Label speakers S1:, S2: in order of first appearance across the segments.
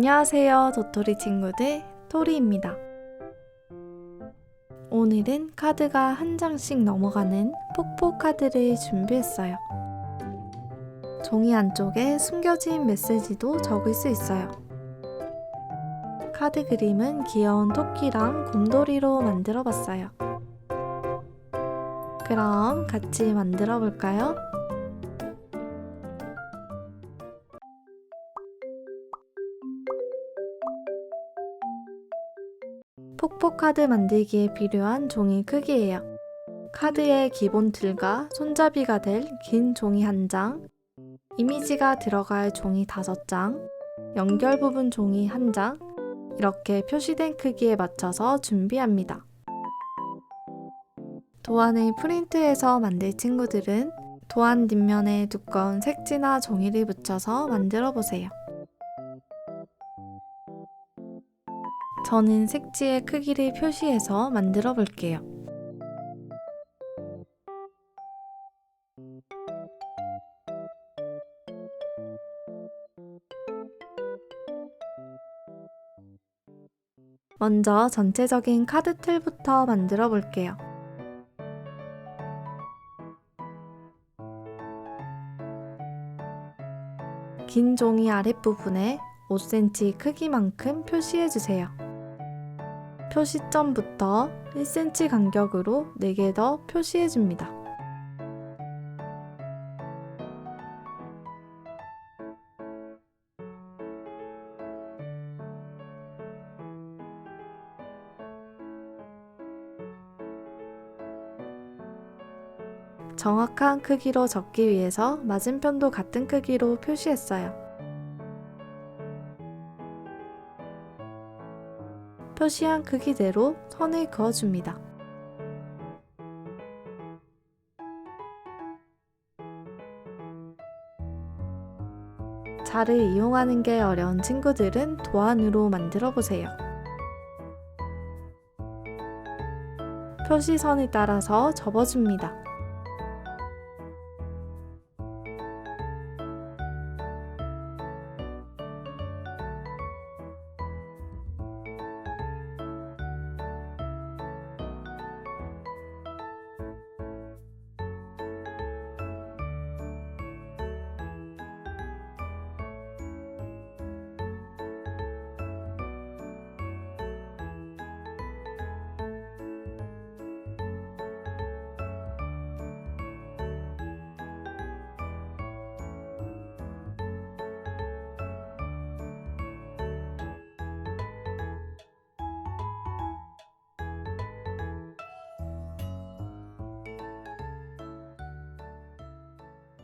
S1: 안녕하세요, 도토리 친구들, 토리입니다. 오늘은 카드가 한 장씩 넘어가는 폭포 카드를 준비했어요. 종이 안쪽에 숨겨진 메시지도 적을 수 있어요. 카드 그림은 귀여운 토끼랑 곰돌이로 만들어 봤어요. 그럼 같이 만들어 볼까요? 폭포 카드 만들기에 필요한 종이 크기예요. 카드의 기본 틀과 손잡이가 될 긴 종이 1장, 이미지가 들어갈 종이 5장, 연결 부분 종이 1장, 이렇게 표시된 크기에 맞춰서 준비합니다. 도안을 프린트해서 만들 친구들은 도안 뒷면에 두꺼운 색지나 종이를 붙여서 만들어 보세요. 저는 색지의 크기를 표시해서 만들어 볼게요. 먼저 전체적인 카드 틀부터 만들어 볼게요. 긴 종이 아랫부분에 5cm 크기만큼 표시해주세요. 표시점부터 1cm 간격으로 4개 더 표시해줍니다. 정확한 크기로 적기 위해서 맞은편도 같은 크기로 표시했어요. 표시한 크기대로 선을 그어줍니다. 자를 이용하는 게 어려운 친구들은 도안으로 만들어 보세요. 표시선을 따라서 접어줍니다.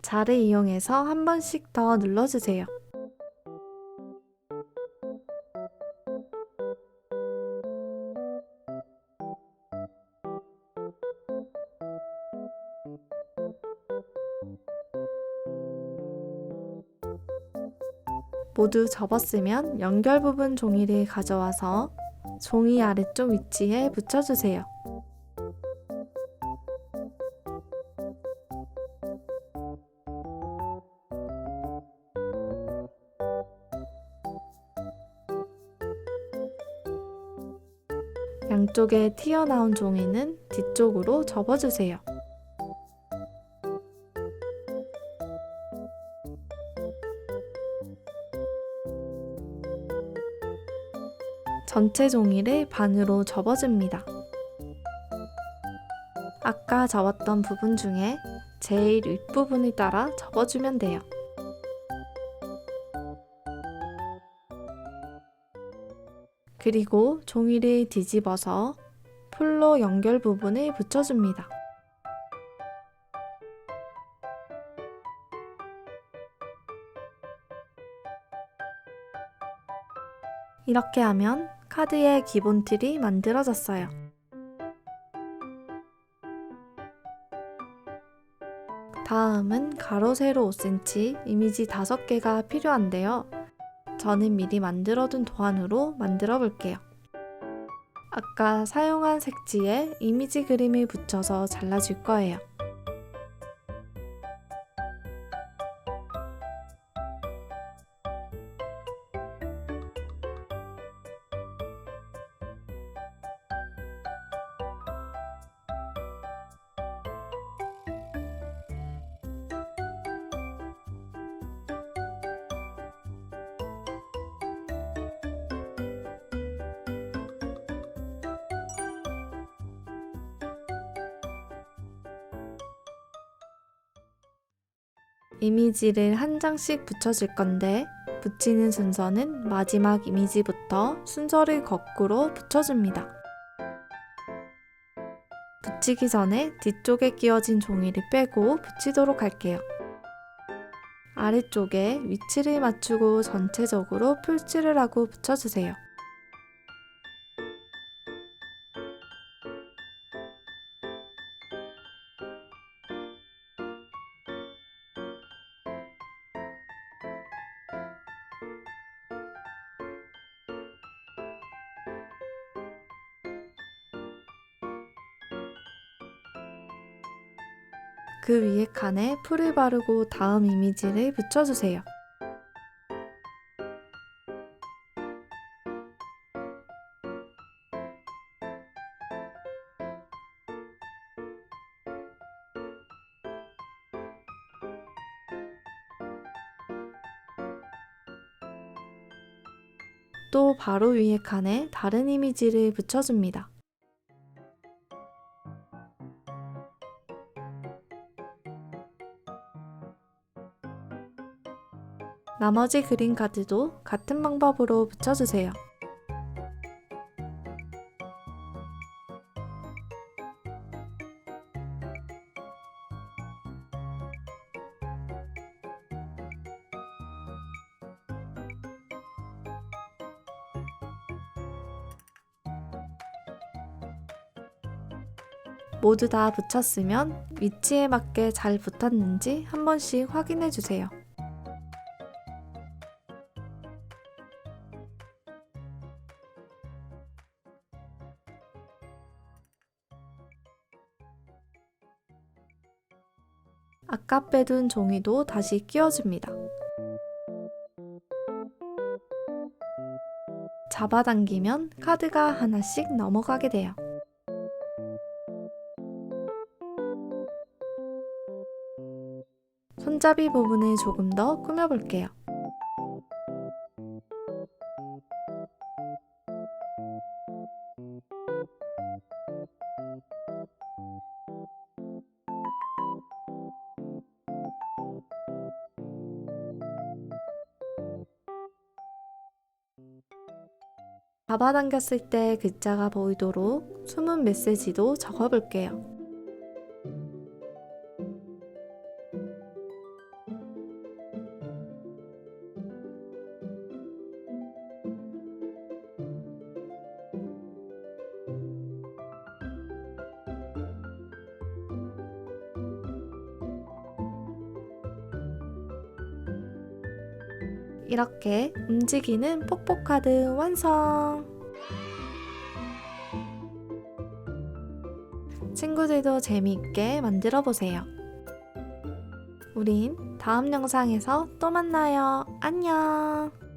S1: 자를 이용해서 한 번씩 더 눌러주세요. 모두 접었으면 연결 부분 종이를 가져와서 종이 아래쪽 위치에 붙여주세요. 양쪽에 튀어나온 종이는 뒤쪽으로 접어주세요. 전체 종이를 반으로 접어줍니다. 아까 접었던 부분 중에 제일 윗부분을 따라 접어주면 돼요. 그리고 종이를 뒤집어서 풀로 연결 부분을 붙여줍니다. 이렇게 하면 카드의 기본 틀이 만들어졌어요. 다음은 가로 세로 5cm 이미지 5개가 필요한데요. 저는 미리 만들어둔 도안으로 만들어 볼게요. 아까 사용한 색지에 이미지 그림을 붙여서 잘라줄 거예요. 이미지를 한 장씩 붙여줄 건데 붙이는 순서는 마지막 이미지부터 순서를 거꾸로 붙여줍니다. 붙이기 전에 뒤쪽에 끼워진 종이를 빼고 붙이도록 할게요. 아래쪽에 위치를 맞추고 전체적으로 풀칠을 하고 붙여주세요. 그 위에 칸에 풀을 바르고 다음 이미지를 붙여주세요. 또 바로 위에 칸에 다른 이미지를 붙여줍니다. 나머지 그림 카드도 같은 방법으로 붙여주세요. 모두 다 붙였으면 위치에 맞게 잘 붙었는지 한 번씩 확인해 주세요. 아까 빼둔 종이도 다시 끼워줍니다. 잡아당기면 카드가 하나씩 넘어가게 돼요. 손잡이 부분을 조금 더 꾸며볼게요. 잡아당겼을 때 글자가 보이도록 숨은 메시지도 적어볼게요. 이렇게 움직이는 뽁뽁카드 완성! 친구들도 재미있게 만들어 보세요. 우린 다음 영상에서 또 만나요. 안녕!